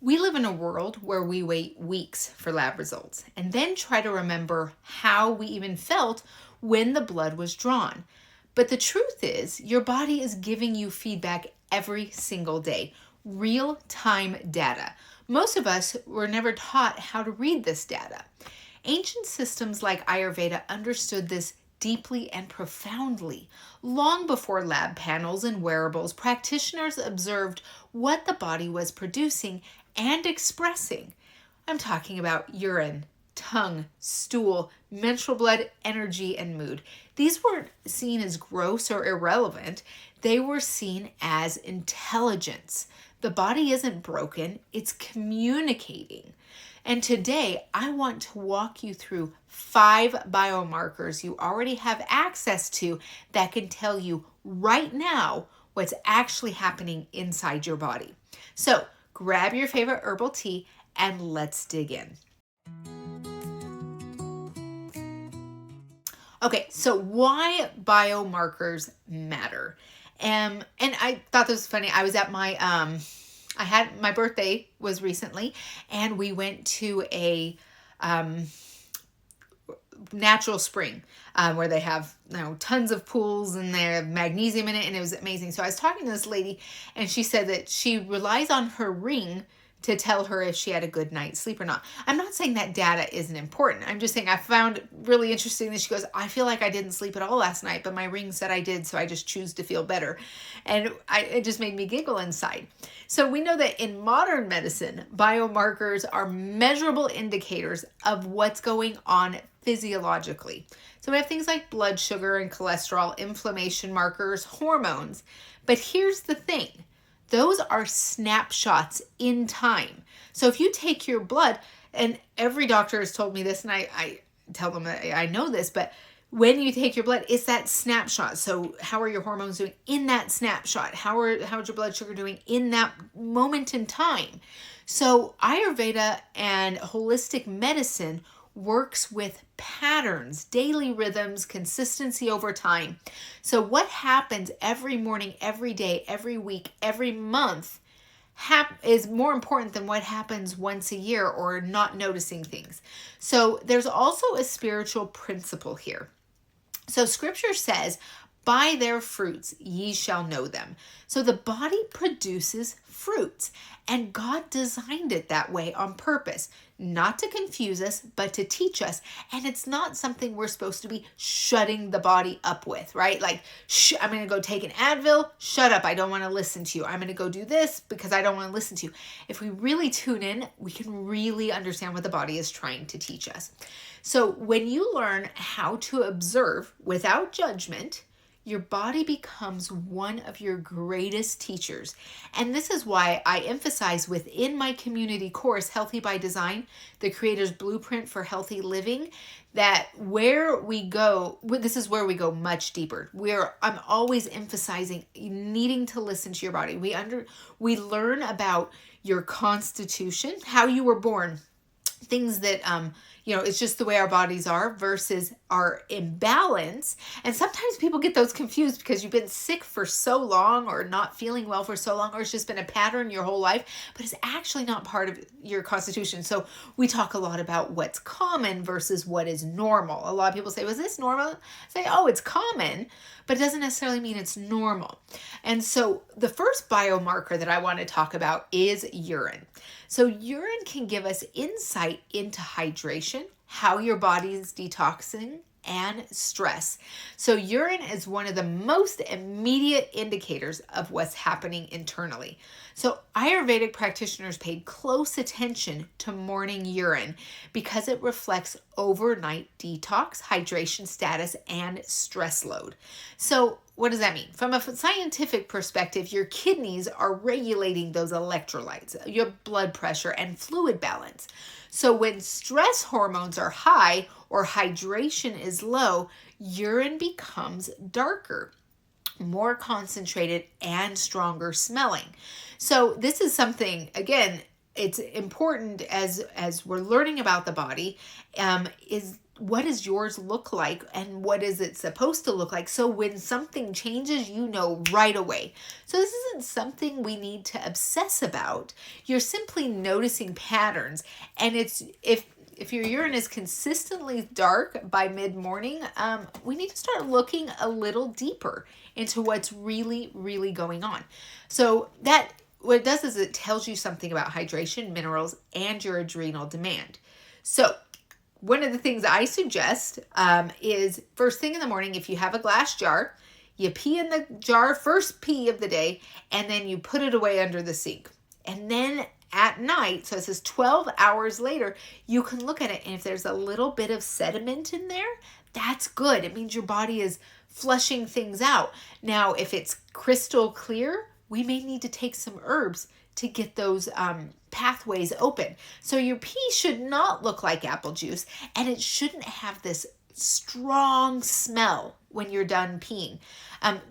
We live in a world where we wait weeks for lab results and then try to remember how we even felt when the blood was drawn. But the truth is, your body is giving you feedback every single day, real-time data. Most of us were never taught how to read this data. Ancient systems like Ayurveda understood this deeply and profoundly. Long before lab panels and wearables, practitioners observed what the body was producing and expressing. I'm talking about urine, tongue, stool, menstrual blood, energy, and mood. These weren't seen as gross or irrelevant. They were seen as intelligence. The body isn't broken, it's communicating. And today, I want to walk you through 5 biomarkers you already have access to that can tell you right now what's actually happening inside your body. So grab your favorite herbal tea and let's dig in. Okay, so why biomarkers matter? And I thought this was funny. I was at my birthday was recently, and we went to a natural spring where they have tons of pools and they have magnesium in it, and it was amazing. So I was talking to this lady, and she said that she relies on her ring to tell her if she had a good night's sleep or not. I'm not saying that data isn't important. I'm just saying I found it really interesting that she goes, I feel like I didn't sleep at all last night, but my ring said I did, so I just choose to feel better. And it just made me giggle inside. So we know that in modern medicine, biomarkers are measurable indicators of what's going on physiologically. So we have things like blood sugar and cholesterol, inflammation markers, hormones. But here's the thing. Those are snapshots in time. So if you take your blood, and every doctor has told me this, and I tell them that I know this, but when you take your blood, it's that snapshot. So how are your hormones doing in that snapshot? How's your blood sugar doing in that moment in time? So Ayurveda and holistic medicine works with patterns, daily rhythms, consistency over time. So what happens every morning, every day, every week, every month is more important than what happens once a year or not noticing things. So there's also a spiritual principle here. So scripture says, by their fruits ye shall know them. So the body produces fruits, and God designed it that way on purpose, not to confuse us, but to teach us. And it's not something we're supposed to be shutting the body up with, right? Like, I'm going to go take an Advil. Shut up. I don't want to listen to you. I'm going to go do this because I don't want to listen to you. If we really tune in, we can really understand what the body is trying to teach us. So when you learn how to observe without judgment, your body becomes one of your greatest teachers. And this is why I emphasize within my community course, Healthy by Design, the Creator's Blueprint for Healthy Living, that where we go, this is where we go much deeper. I'm always emphasizing needing to listen to your body. We learn about your constitution, how you were born, things that it's just the way our bodies are versus our imbalance. And sometimes people get those confused because you've been sick for so long or not feeling well for so long, or it's just been a pattern your whole life, but it's actually not part of your constitution. So we talk a lot about what's common versus what is normal. A lot of people say, was this normal? I say, oh, it's common, but it doesn't necessarily mean it's normal. And so the first biomarker that I want to talk about is urine. So urine can give us insight into hydration, how your body is detoxing, and stress. So urine is one of the most immediate indicators of what's happening internally. So Ayurvedic practitioners paid close attention to morning urine because it reflects overnight detox, hydration status, and stress load. So what does that mean? From a scientific perspective, your kidneys are regulating those electrolytes, your blood pressure, and fluid balance. So when stress hormones are high or hydration is low, urine becomes darker, more concentrated, and stronger smelling. So this is something, again, it's important as we're learning about the body, is what does yours look like and what is it supposed to look like? So when something changes, you know right away. So this isn't something we need to obsess about. You're simply noticing patterns. And it's if your urine is consistently dark by mid-morning, we need to start looking a little deeper into what's really, really going on. So that what it does is it tells you something about hydration, minerals, and your adrenal demand. So one of the things I suggest is first thing in the morning, if you have a glass jar, you pee in the jar, first pee of the day, and then you put it away under the sink. And then at night, so it says 12 hours later, you can look at it, and if there's a little bit of sediment in there, that's good. It means your body is flushing things out. Now, if it's crystal clear, we may need to take some herbs to get those pathways open. So your pee should not look like apple juice, and it shouldn't have this strong smell when you're done peeing.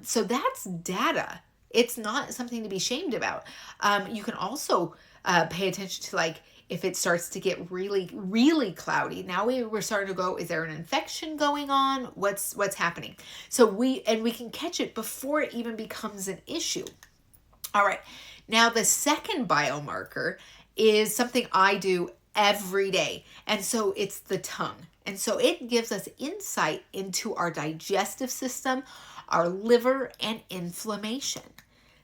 So that's data. It's not something to be shamed about. You can also pay attention to, like, if it starts to get really, really cloudy. Now we're starting to go, is there an infection going on? What's happening? So we can catch it before it even becomes an issue. All right. Now, the second biomarker is something I do every day. And so it's the tongue. And so it gives us insight into our digestive system, our liver, and inflammation.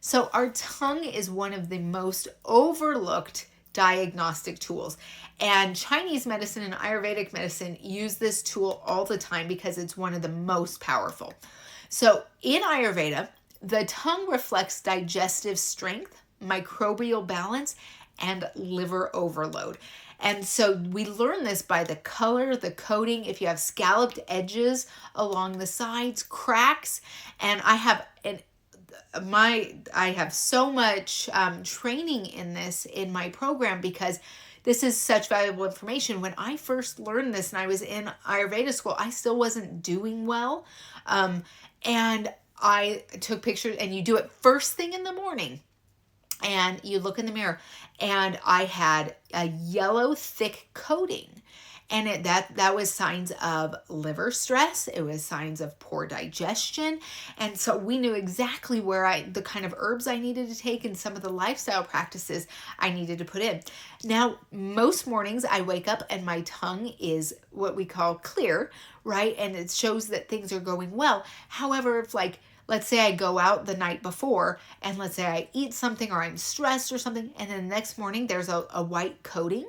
So our tongue is one of the most overlooked diagnostic tools. And Chinese medicine and Ayurvedic medicine use this tool all the time because it's one of the most powerful. So in Ayurveda, the tongue reflects digestive strength, microbial balance, and liver overload. And so we learn this by the color, the coating, if you have scalloped edges along the sides, cracks. And I have so much training in this in my program because this is such valuable information. When I first learned this and I was in Ayurveda school, I still wasn't doing well. And I took pictures, and you do it first thing in the morning. And you look in the mirror, and I had a yellow thick coating, and that was signs of liver stress. It was signs of poor digestion. And so we knew exactly where the kind of herbs I needed to take and some of the lifestyle practices I needed to put in. Now, most mornings I wake up and my tongue is what we call clear, right? And it shows that things are going well. However, if let's say I go out the night before, and let's say I eat something or I'm stressed or something, and then the next morning there's a white coating,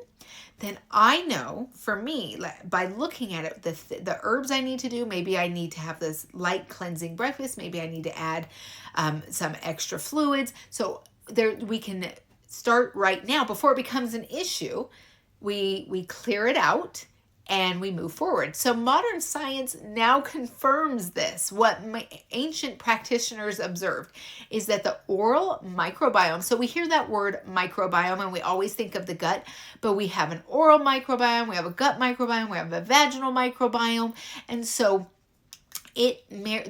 then I know, for me, by looking at it, the herbs I need to do, maybe I need to have this light cleansing breakfast, maybe I need to add some extra fluids. So we can start right now before it becomes an issue. We clear it out, and we move forward. So modern science now confirms this. What ancient practitioners observed is that the oral microbiome, so we hear that word microbiome and we always think of the gut, but we have an oral microbiome, we have a gut microbiome, we have a vaginal microbiome. And so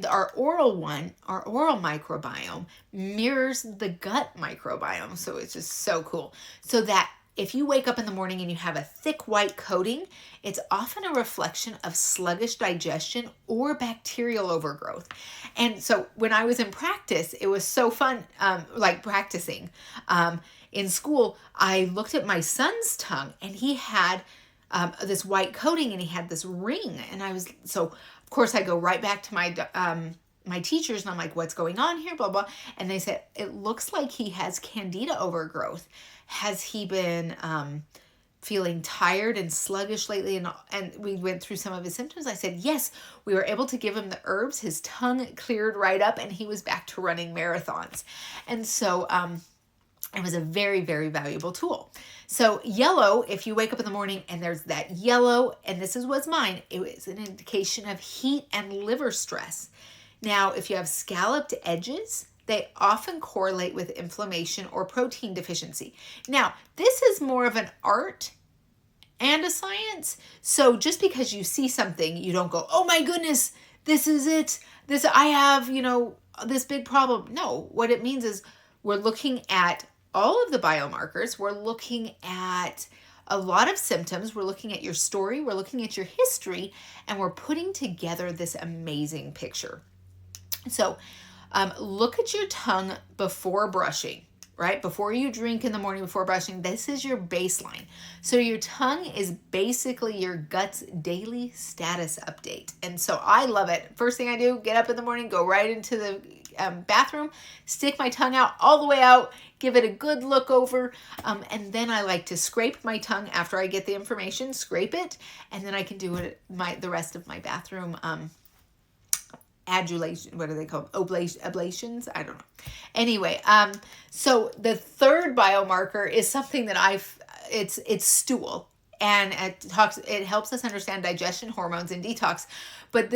our oral microbiome mirrors the gut microbiome. So it's just so cool. So that if you wake up in the morning and you have a thick white coating, it's often a reflection of sluggish digestion or bacterial overgrowth. And so when I was in practice, it was so fun, practicing. In school, I looked at my son's tongue, and he had this white coating, and he had this ring. And of course, I go right back to my teachers, and I'm like, what's going on here, blah, blah. And they said, it looks like he has candida overgrowth. Has he been feeling tired and sluggish lately? And we went through some of his symptoms. I said, yes, we were able to give him the herbs. His tongue cleared right up, and he was back to running marathons. And so it was a very, very valuable tool. So yellow, if you wake up in the morning and there's that yellow, and this was mine, it was an indication of heat and liver stress. Now, if you have scalloped edges, they often correlate with inflammation or protein deficiency. Now, this is more of an art and a science. So just because you see something, you don't go, oh my goodness, this is it. I have, this big problem. No, what it means is we're looking at all of the biomarkers. We're looking at a lot of symptoms. We're looking at your story, we're looking at your history, and we're putting together this amazing picture. So look at your tongue before brushing, right? Before you drink in the morning, before brushing, this is your baseline. So your tongue is basically your gut's daily status update. And so I love it. First thing I do, get up in the morning, go right into the bathroom, stick my tongue out all the way out, give it a good look over, and then I like to scrape my tongue after I get the information, scrape it, and then I can do it the rest of my bathroom adulation, what are they called? Ablations? I don't know. Anyway, so the third biomarker is something that it's stool. And it helps us understand digestion, hormones, and detox. But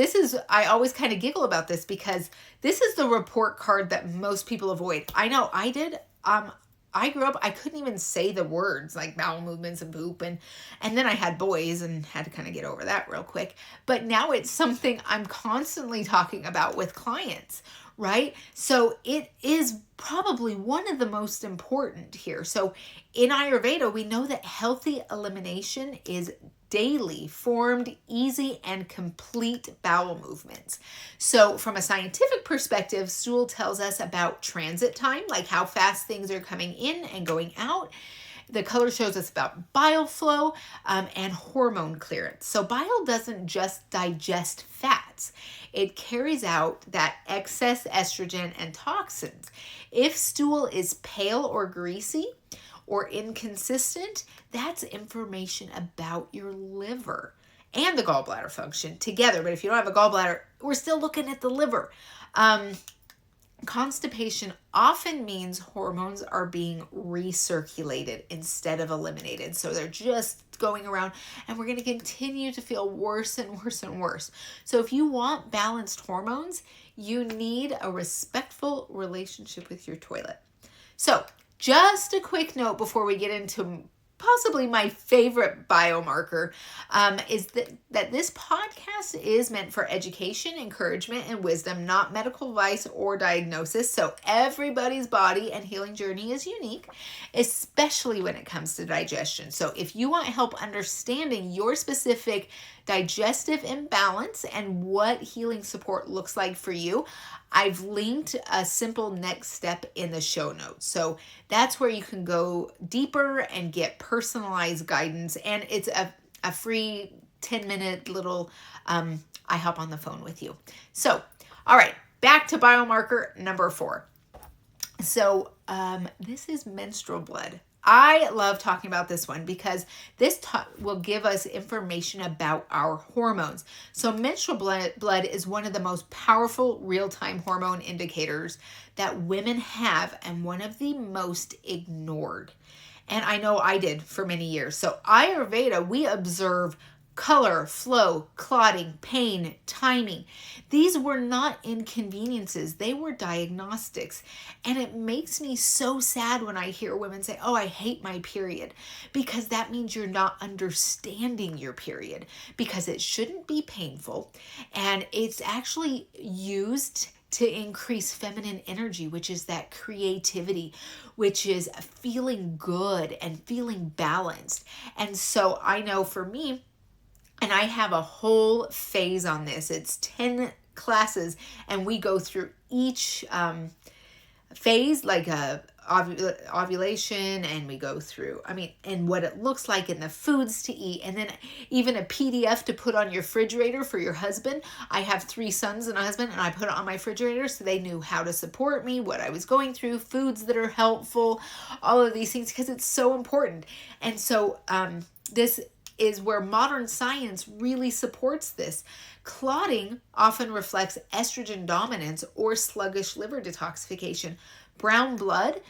I always kind of giggle about this because this is the report card that most people avoid. I know I did. I grew up, I couldn't even say the words like bowel movements and poop. And then I had boys and had to kind of get over that real quick. But now it's something I'm constantly talking about with clients, right? So it is probably one of the most important here. So in Ayurveda, we know that healthy elimination is daily, formed, easy, and complete bowel movements. So from a scientific perspective, stool tells us about transit time, like how fast things are coming in and going out. The color shows us about bile flow and hormone clearance. So bile doesn't just digest fats. It carries out that excess estrogen and toxins. If stool is pale or greasy or inconsistent, that's information about your liver and the gallbladder function together. But if you don't have a gallbladder, we're still looking at the liver. Constipation often means hormones are being recirculated instead of eliminated. So they're just going around, and we're going to continue to feel worse and worse and worse. So if you want balanced hormones, you need a respectful relationship with your toilet. So just a quick note before we get into possibly my favorite biomarker, is that this podcast is meant for education, encouragement, and wisdom, not medical advice or diagnosis. So everybody's body and healing journey is unique, especially when it comes to digestion. So if you want help understanding your specific digestive imbalance and what healing support looks like for you, I've linked a simple next step in the show notes. So that's where you can go deeper and get personalized guidance. And it's a free 10-minute little, I hop on the phone with you. So, all right, back to biomarker number 4. So this is menstrual blood. I love talking about this one because this will give us information about our hormones. So menstrual blood is one of the most powerful real-time hormone indicators that women have and one of the most ignored. And I know I did for many years. So Ayurveda, we observe color, flow, clotting, pain, timing. These were not inconveniences. They were diagnostics. And it makes me so sad when I hear women say, oh, I hate my period, because that means you're not understanding your period, because it shouldn't be painful. And it's actually used to increase feminine energy, which is that creativity, which is feeling good and feeling balanced. And so I know for me, and I have a whole phase on this. It's 10 classes, and we go through each phase, like ovulation, and we go through, and what it looks like and the foods to eat, and then even a PDF to put on your refrigerator for your husband. I have 3 sons and a husband, and I put it on my refrigerator so they knew how to support me, what I was going through, foods that are helpful, all of these things, because it's so important. And so this is where modern science really supports this. Clotting often reflects estrogen dominance or sluggish liver detoxification. Brown blood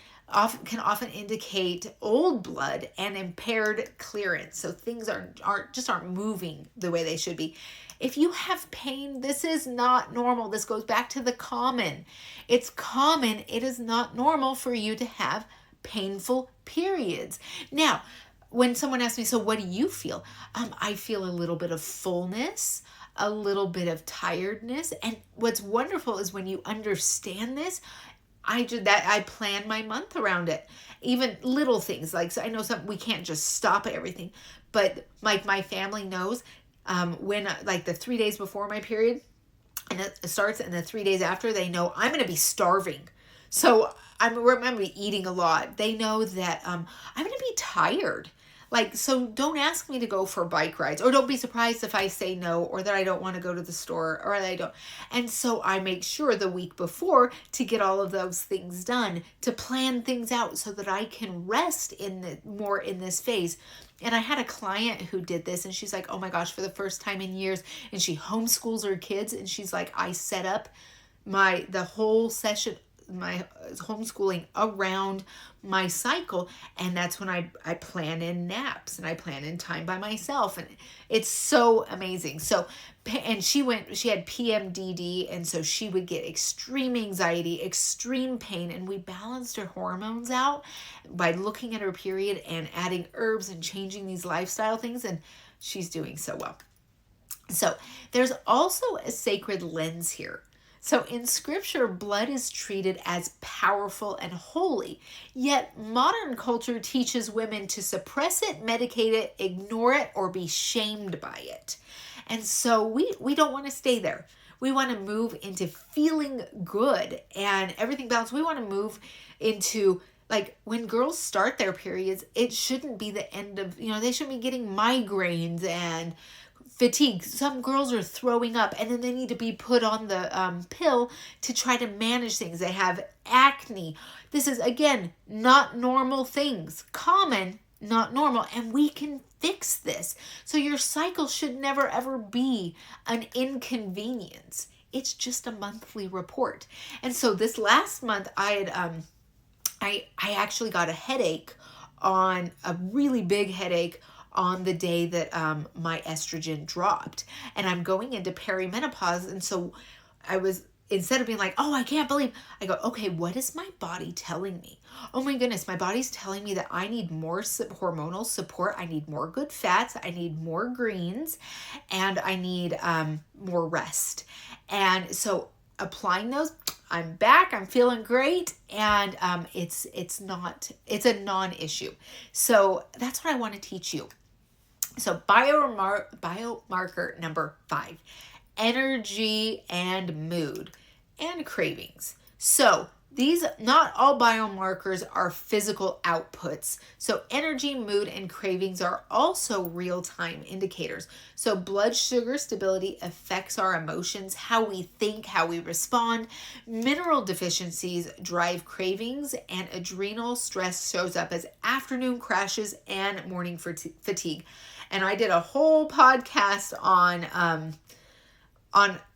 can often indicate old blood and impaired clearance. So things aren't moving the way they should be. If you have pain, this is not normal. This goes back to the common. It's common. It is not normal for you to have painful periods. Now, when someone asks me, so what do you feel? I feel a little bit of fullness, a little bit of tiredness. And what's wonderful is when you understand this, I plan my month around it. Even little things like, so I know we can't just stop at everything, but like my family knows when like the 3 days before my period and it starts and the 3 days after, they know I'm going to be starving. So I'm going to be eating a lot. They know that I'm going to be tired. Like, so don't ask me to go for bike rides, or don't be surprised if I say no, or that I don't want to go to the store, or that I don't. And so I make sure the week before to get all of those things done, to plan things out so that I can rest more in this phase. And I had a client who did this, and she's like, oh my gosh, for the first time in years, and she homeschools her kids, and she's like, I set up the whole session, my homeschooling around my cycle, and that's when I plan in naps and I plan in time by myself, and it's so amazing. So, and she had PMDD, and so she would get extreme anxiety, extreme pain, and we balanced her hormones out by looking at her period and adding herbs and changing these lifestyle things, and she's doing so well. So there's also a sacred lens here. So in scripture, blood is treated as powerful and holy, yet modern culture teaches women to suppress it, medicate it, ignore it, or be shamed by it. And so we don't want to stay there. We want to move into feeling good and everything balanced. We want to move into, like, when girls start their periods, it shouldn't be the end of, they shouldn't be getting migraines and fatigue. Some girls are throwing up, and then they need to be put on the pill to try to manage things. They have acne. This is, again, not normal things. Common, not normal. And we can fix this. So your cycle should never, ever be an inconvenience. It's just a monthly report. And so this last month, I actually got a really big headache on the day that my estrogen dropped, and I'm going into perimenopause. And so instead of being like, oh, I can't believe, I go, okay, what is my body telling me? Oh my goodness, my body's telling me that I need more hormonal support. I need more good fats. I need more greens, and I need more rest. And so applying those, I'm back, I'm feeling great, and it's a non-issue. So that's what I want to teach you. So biomarker number 5, energy and mood and cravings. So not all biomarkers are physical outputs. So energy, mood, and cravings are also real-time indicators. So blood sugar stability affects our emotions, how we think, how we respond. Mineral deficiencies drive cravings, and adrenal stress shows up as afternoon crashes and morning fatigue. And I did a whole podcast on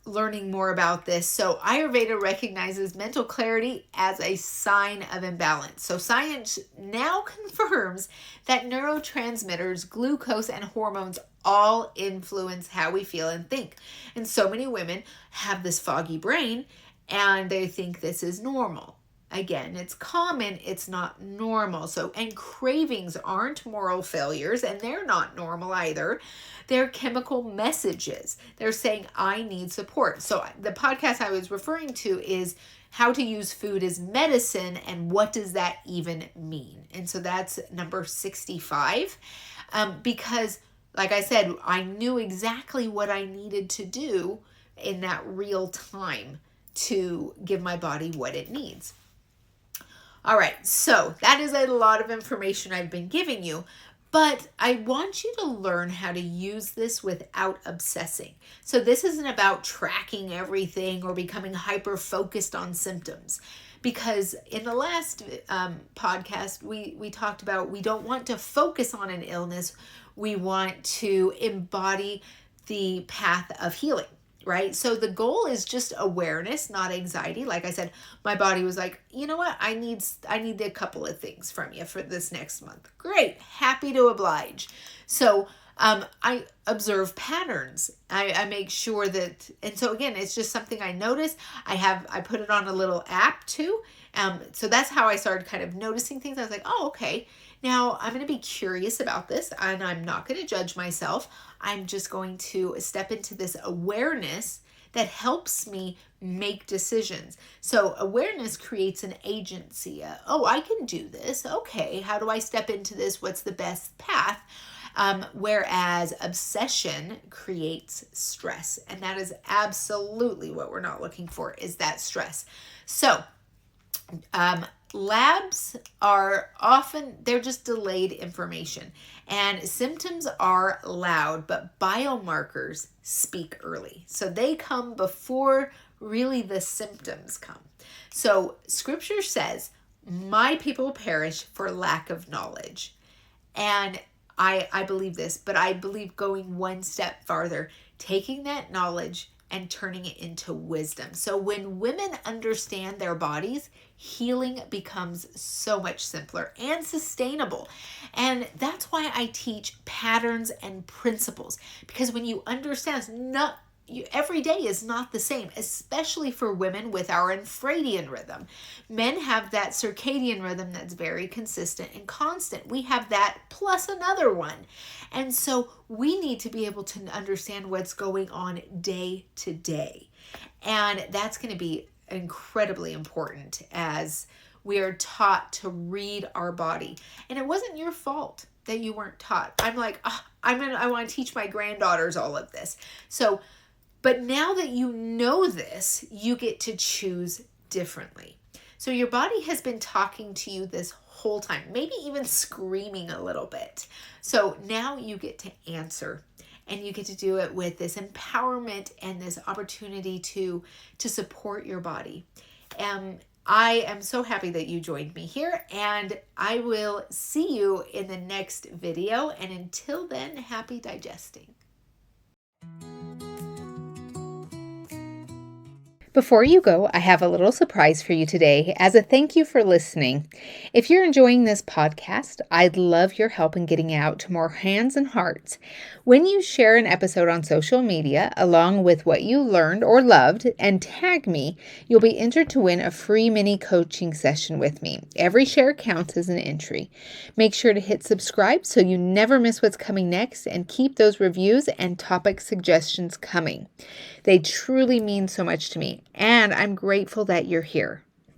learning more about this. So Ayurveda recognizes mental clarity as a sign of imbalance. So science now confirms that neurotransmitters, glucose, and hormones all influence how we feel and think. And so many women have this foggy brain, and they think this is normal. Again, it's common, it's not normal. So, and cravings aren't moral failures, and they're not normal either. They're chemical messages. They're saying, I need support. So the podcast I was referring to is how to use food as medicine, and what does that even mean? And so that's number 65. Because, like I said, I knew exactly what I needed to do in that real time to give my body what it needs. All right, so that is a lot of information I've been giving you, but I want you to learn how to use this without obsessing. So this isn't about tracking everything or becoming hyper-focused on symptoms, because in the last podcast, we talked about we don't want to focus on an illness. We want to embody the path of healing. Right? So the goal is just awareness, not anxiety. Like I said, my body was like, you know what? I need a couple of things from you for this next month. Great. Happy to oblige. So I observe patterns. I make sure that, and so again, it's just something I notice. I put it on a little app too. So that's how I started kind of noticing things. I was like, oh, okay. Now I'm going to be curious about this, and I'm not going to judge myself. I'm just going to step into this awareness that helps me make decisions. So awareness creates an agency. Oh, I can do this. Okay, how do I step into this? What's the best path? Whereas obsession creates stress. And that is absolutely what we're not looking for, is that stress. So labs are often, they're just delayed information, and symptoms are loud, but biomarkers speak early. So they come before really the symptoms come. So scripture says, my people perish for lack of knowledge. And I believe this, but I believe going one step farther, taking that knowledge and turning it into wisdom. So when women understand their bodies, healing becomes so much simpler and sustainable. And that's why I teach patterns and principles, because when you understand, every day is not the same, especially for women with our infradian rhythm. Men have that circadian rhythm that's very consistent and constant. We have that plus another one. And so we need to be able to understand what's going on day to day. And that's going to be incredibly important as we are taught to read our body. And it wasn't your fault that you weren't taught. I'm like, I want to teach my granddaughters all of this. But now that you know this, you get to choose differently. So your body has been talking to you this whole time, maybe even screaming a little bit. So now you get to answer, and you get to do it with this empowerment and this opportunity to support your body. I am so happy that you joined me here, and I will see you in the next video. And until then, happy digesting. Before you go, I have a little surprise for you today as a thank you for listening. If you're enjoying this podcast, I'd love your help in getting out to more hands and hearts. When you share an episode on social media along with what you learned or loved and tag me, you'll be entered to win a free mini coaching session with me. Every share counts as an entry. Make sure to hit subscribe so you never miss what's coming next, and keep those reviews and topic suggestions coming. They truly mean so much to me, and I'm grateful that you're here.